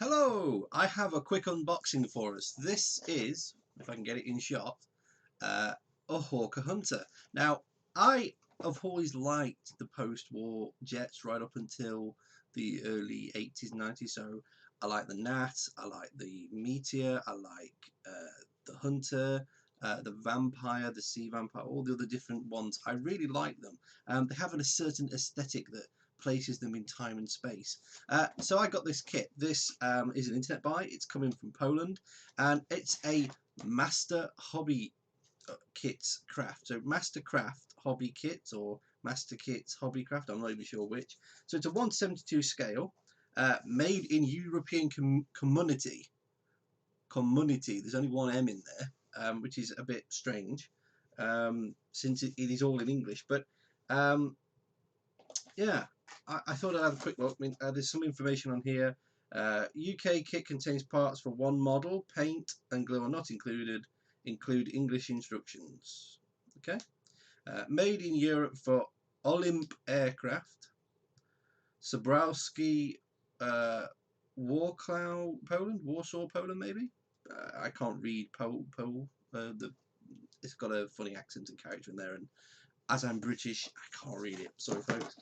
Hello, I have a quick unboxing for us. This is, if I can get it in shot, a Hawker Hunter. Now, I have always liked the post-war jets right up until the early 80s, 90s. So I like the Gnat, I like the Meteor, I like the Hunter, the Vampire, the Sea Vampire, all the other different ones. I really like them. They have a certain aesthetic that places them in time and space. So I got this kit. This is an internet buy. It's coming from Poland, and it's a Master Hobby Kits Craft. So Master Craft Hobby Kits or Master Kits Hobby Craft. I'm not even sure which. So it's a 1/72 scale, made in European Community. There's only one M in there, which is a bit strange, since it is all in English. But yeah, I thought I'd have a quick look. I mean, there's some information on here. UK kit contains parts for one model. Paint and glue are not included. Include English instructions. Okay. Made in Europe for Olymp Aircraft. Zabrowski, Warsaw, Poland, maybe. I can't read it's got a funny accent and character in there, and as I'm British, I can't read it. Sorry, folks.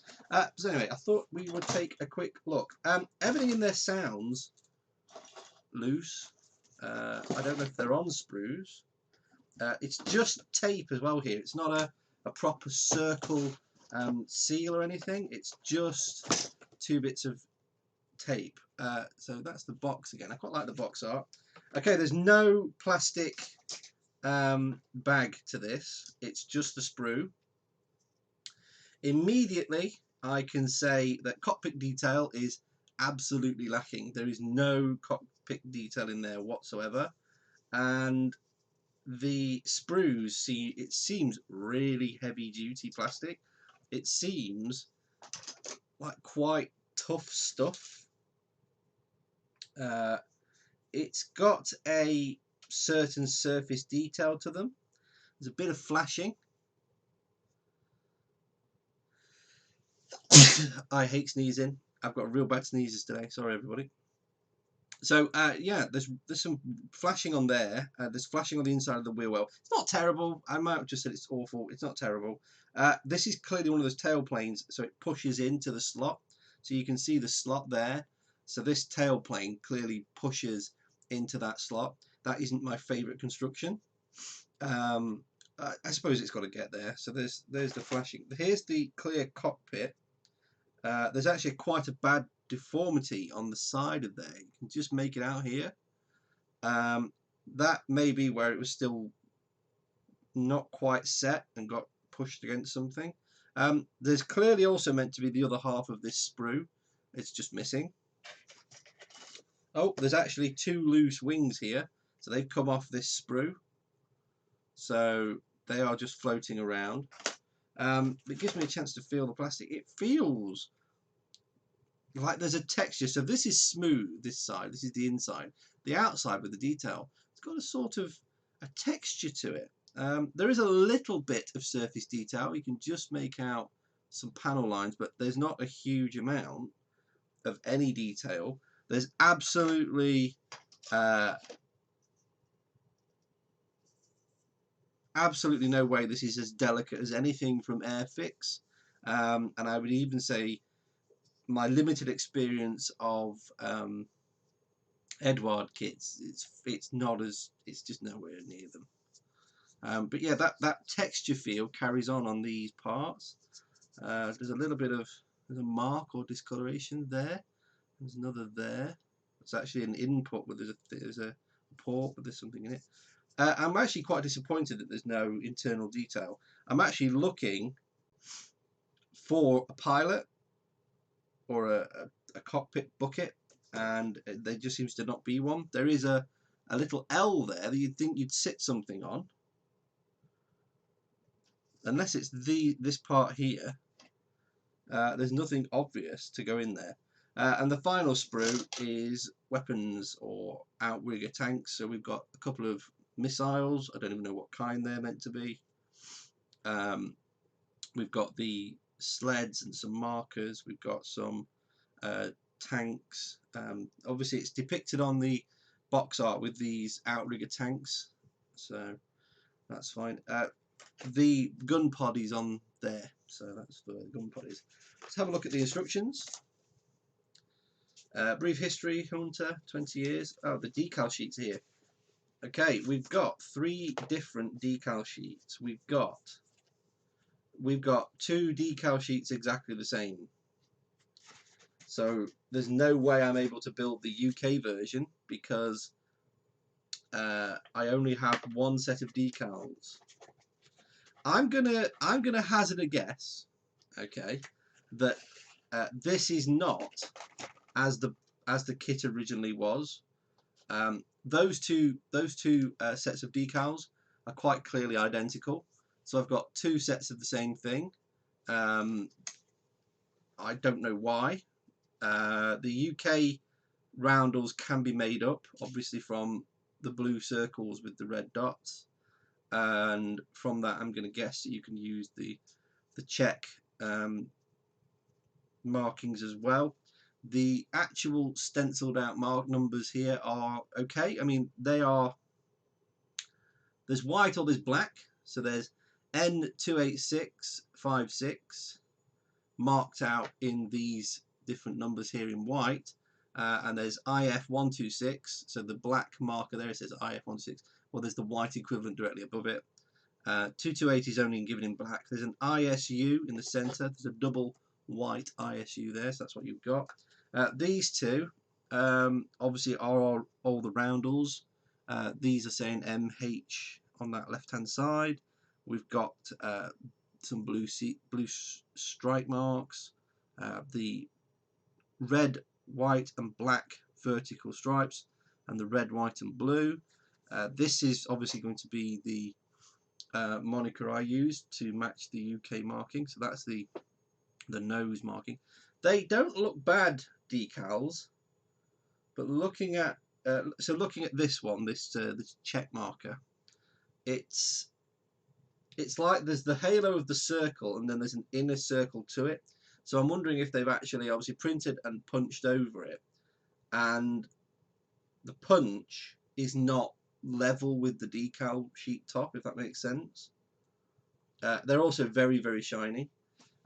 So anyway, I thought we would take a quick look. Everything in there sounds loose. I don't know if they're on sprues. It's just tape as well here. It's not a proper circle seal or anything. It's just two bits of tape. So that's the box again. I quite like the box art. Okay, there's no plastic bag to this. It's just the sprue. Immediately, I can say that cockpit detail is absolutely lacking. There is no cockpit detail in there whatsoever, and the sprues, it seems really heavy duty plastic. It seems like quite tough stuff. It's got a certain surface detail to them. There's a bit of flashing. I hate sneezing. I've got real bad sneezes today. Sorry, everybody. So yeah, there's some flashing on there. There's flashing on the inside of the wheel well. It's not terrible. I might have just said it's awful. It's not terrible. This is clearly one of those tail planes, so it pushes into the slot. So you can see the slot there. So this tail plane clearly pushes into that slot. That isn't my favourite construction. I suppose it's got to get there. So there's the flashing. Here's the clear cockpit. There's actually quite a bad deformity on the side of there. You can just make it out here. That may be where it was still not quite set and got pushed against something. There's clearly also meant to be the other half of this sprue. It's just missing. Oh, there's actually two loose wings here, so they've come off this sprue, so they are just floating around. It gives me a chance to feel the plastic. It feels like there's a texture. So this is smooth, this side, this is the inside. The outside with the detail, it's got a sort of a texture to it. There is a little bit of surface detail. You can just make out some panel lines, but there's not a huge amount of any detail. There's absolutely absolutely no way this is as delicate as anything from F.Mk.6, and I would even say my limited experience of Edward kits, it's not as, it's just nowhere near them. But yeah, that texture feel carries on these parts. There's a little bit of, there's a mark or discoloration there. There's another there. It's actually an input, but there's a port, but there's something in it. I'm actually quite disappointed that there's no internal detail. I'm actually looking for a pilot or a cockpit bucket, and there just seems to not be one. There is a little L there that you'd think you'd sit something on, unless it's this part here. There's nothing obvious to go in there. And the final sprue is weapons or outrigger tanks. So we've got a couple of missiles. I don't even know what kind they're meant to be. We've got the sleds and some markers. We've got some tanks. Obviously it's depicted on the box art with these outrigger tanks, so that's fine. The gun pod is on there, so that's for the gun pod is. Let's have a look at the instructions. Brief history, Hunter, 20 years. Oh, the decal sheets here. Okay, we've got 3 different decal sheets. We've got 2 decal sheets exactly the same. So there's no way I'm able to build the UK version because I only have 1 set of decals. I'm gonna hazard a guess, okay, that this is not as the kit originally was. Those two sets of decals are quite clearly identical. So I've got 2 sets of the same thing. I don't know why. The UK roundels can be made up, obviously, from the blue circles with the red dots, and from that I'm going to guess that you can use the Czech markings as well. The actual stenciled out mark numbers here are okay. I mean, they are, there's white or there's black, so there's N28656 marked out in these different numbers here in white, and there's IF126, so the black marker there, it says IF126. Well, there's the white equivalent directly above it. 228 is only given in black. There's an ISU in the center. There's a double white ISU there, so that's what you've got. These two obviously are all the roundels. These are saying MH on that left hand side. We've got some blue stripe marks, the red, white and black vertical stripes, and the red, white and blue. This is obviously going to be the moniker I used to match the UK marking, so that's the nose marking. They don't look bad, decals, but looking at this one, this check marker, it's like there's the halo of the circle and then there's an inner circle to it. So I'm wondering if they've actually obviously printed and punched over it, and the punch is not level with the decal sheet top, if that makes sense. They're also very, very shiny.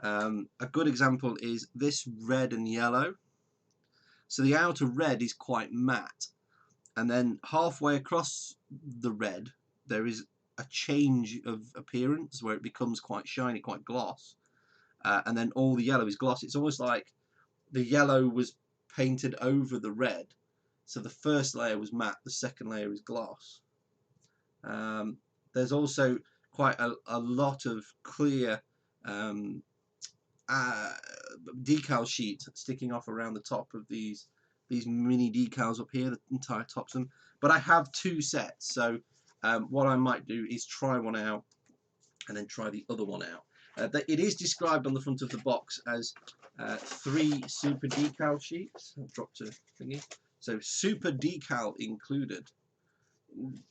A good example is this red and yellow. So the outer red is quite matte, and then halfway across the red there is a change of appearance where it becomes quite shiny, quite gloss, and then all the yellow is gloss. It's almost like the yellow was painted over the red, so the first layer was matte, the second layer is gloss. There's also quite a lot of clear decal sheet sticking off around the top of these mini decals up here, the entire tops of them. But I have 2 sets, so what I might do is try one out and then try the other one out. It is described on the front of the box as 3 super decal sheets. I've dropped a thingy. So super decal included.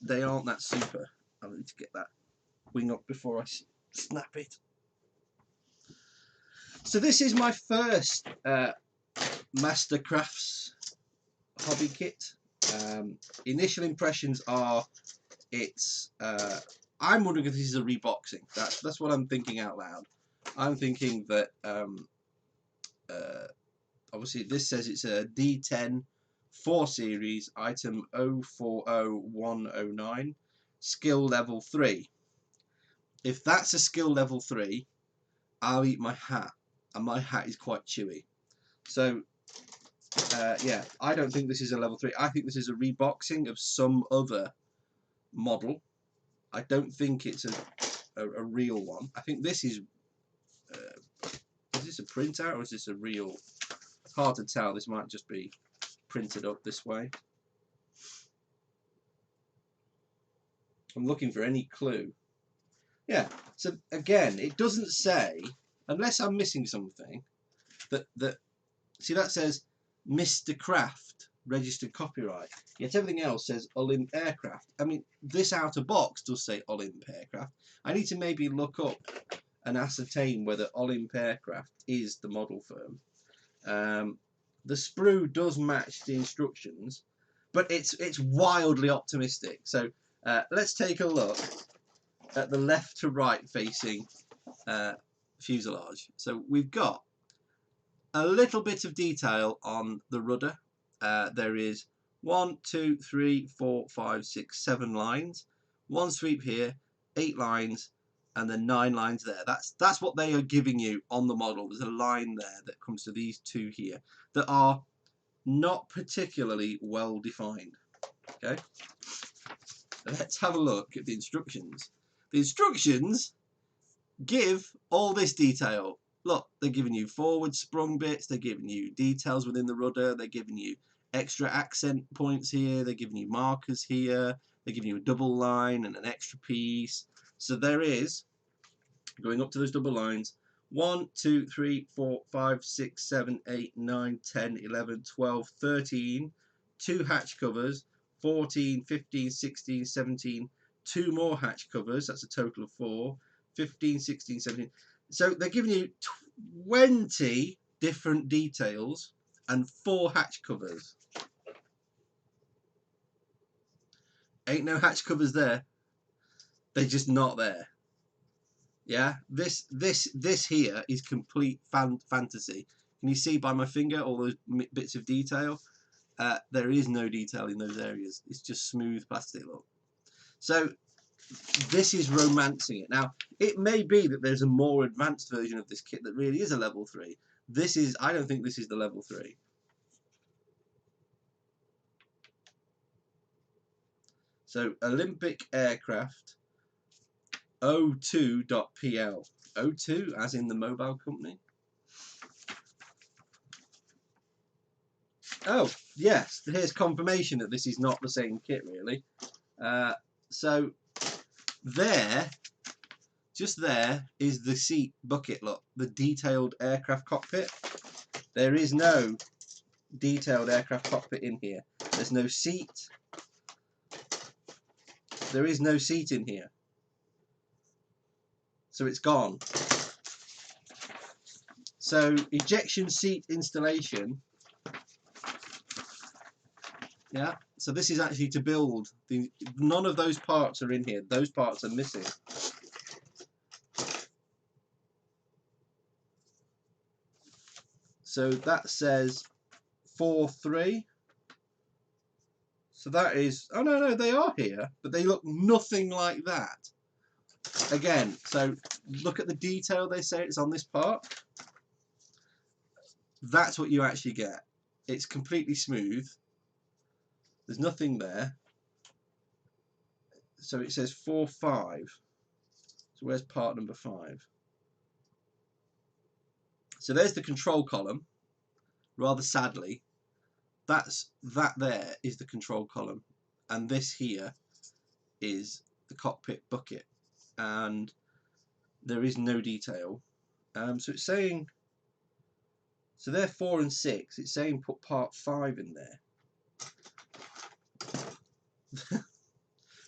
They aren't that super. I need to get that wing up before I snap it. So this is my first Mastercrafts hobby kit. Initial impressions are I'm wondering if this is a reboxing. That's what I'm thinking out loud. I'm thinking that obviously this says it's a D10 4 series item 040109 skill level 3. If that's a skill level 3, I'll eat my hat, and my hat is quite chewy. So yeah, I don't think this is a level 3. I think this is a reboxing of some other model. I don't think it's a real one. I think this is this a printout or is this a real? It's hard to tell. This might just be printed up this way. I'm looking for any clue. Yeah, so again, it doesn't say, unless I'm missing something, that see, that says Mr. Craft registered copyright, yet everything else says Olymp Aircraft. I mean, this outer box does say Olymp Aircraft. I need to maybe look up and ascertain whether Olymp Aircraft is the model firm. the sprue does match the instructions, but it's wildly optimistic. So let's take a look at the left to right facing fuselage. So we've got a little bit of detail on the rudder. There is 1, 2, 3, 4, 5, 6, 7 lines. One sweep here, 8 lines, and then 9 lines there. That's what they are giving you on the model. There's a line there that comes to these two here that are not particularly well defined. Okay, let's have a look at the instructions. The instructions give all this detail. Look, they're giving you forward sprung bits, they're giving you details within the rudder, they're giving you extra accent points here, they're giving you markers here, they're giving you a double line and an extra piece. So there is, going up to those double lines, 1, 2, 3, 4, 5, 6, 7, 8, 9, 10, 11, 12, 13, 2 hatch covers, 14, 15, 16, 17, 2 more hatch covers, that's a total of 4, 15, 16, 17. So they're giving you 20 different details and 4 hatch covers. Ain't no hatch covers there. They're just not there. Yeah, this here is complete fantasy. Can you see by my finger all those bits of detail? There is no detail in those areas. It's just smooth plastic, look. So this is romancing it. Now, it may be that there's a more advanced version of this kit that really is a level 3. This is, I don't think this is the level 3. So, Olympic Aircraft O2.pl. O2 as in the mobile company. Oh, yes, here's confirmation that this is not the same kit, really. So, there, just there, is the seat bucket, look, the detailed aircraft cockpit. There is no detailed aircraft cockpit in here. There's no seat. There is no seat in here. So it's gone. So ejection seat installation. Yeah. So this is actually to build. None of those parts are in here. Those parts are missing. So that says 4.3. So that is, oh no, they are here, but they look nothing like that. Again, so look at the detail they say it's on this part. That's what you actually get. It's completely smooth. There's nothing there. So it says 4.5. So where's part number 5? So there's the control column. Rather sadly, that there is the control column, and this here is the cockpit bucket, and there is no detail. So it's saying, so they're 4 and 6. It's saying put part 5 in there.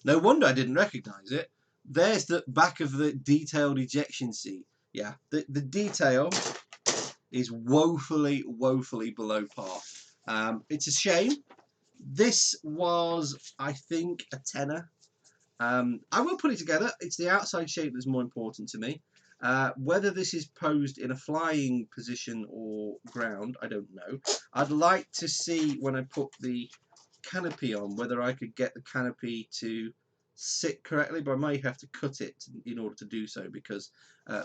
No wonder I didn't recognise it. There's the back of the detailed ejection seat. Yeah, the detail is woefully below par. It's a shame. This was, I think, a tenner. I will put it together. It's the outside shape that's more important to me. Whether this is posed in a flying position or ground, I don't know. I'd like to see when I put the canopy on whether I could get the canopy to sit correctly, but I might have to cut it in order to do so, because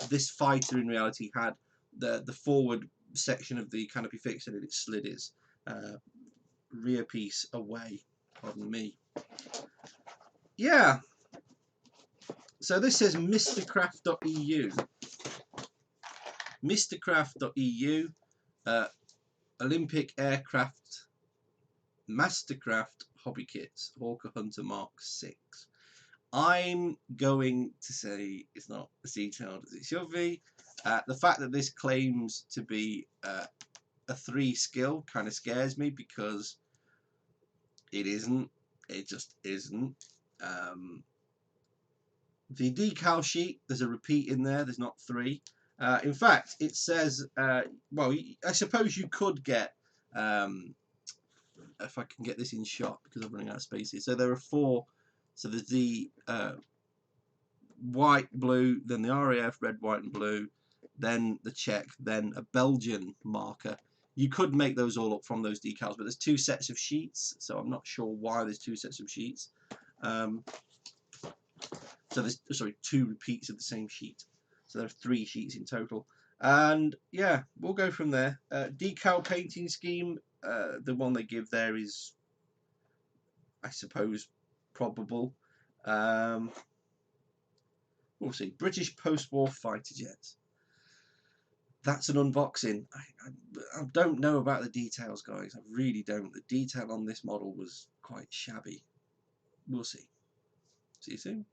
this fighter in reality had the forward section of the canopy fixed and it slid its rear piece away. Pardon me. Yeah. So this says mrcraft.eu. mrcraft.eu, Olympic Aircraft Mastercraft Hobby Kits, Hawker Hunter Mark.6. I'm going to say it's not as detailed as it should be. The fact that this claims to be a 3 skill kind of scares me, because it isn't. It just isn't. The decal sheet, there's a repeat in there. There's not 3. In fact, it says, well, I suppose you could get If I can get this in shot, because I'm running out of space here. So there are 4. So there's the white, blue, then the RAF, red, white and blue, then the Czech, then a Belgian marker. You could make those all up from those decals, but there's 2 sets of sheets, so I'm not sure why there's 2 sets of sheets. So there's, sorry, 2 repeats of the same sheet. So there are 3 sheets in total. And yeah, we'll go from there. Decal painting scheme, the one they give there is, I suppose, probable. We'll see. British post-war fighter jets. That's an unboxing. I don't know about the details, guys. I really don't. The detail on this model was quite shabby. We'll see. See you soon.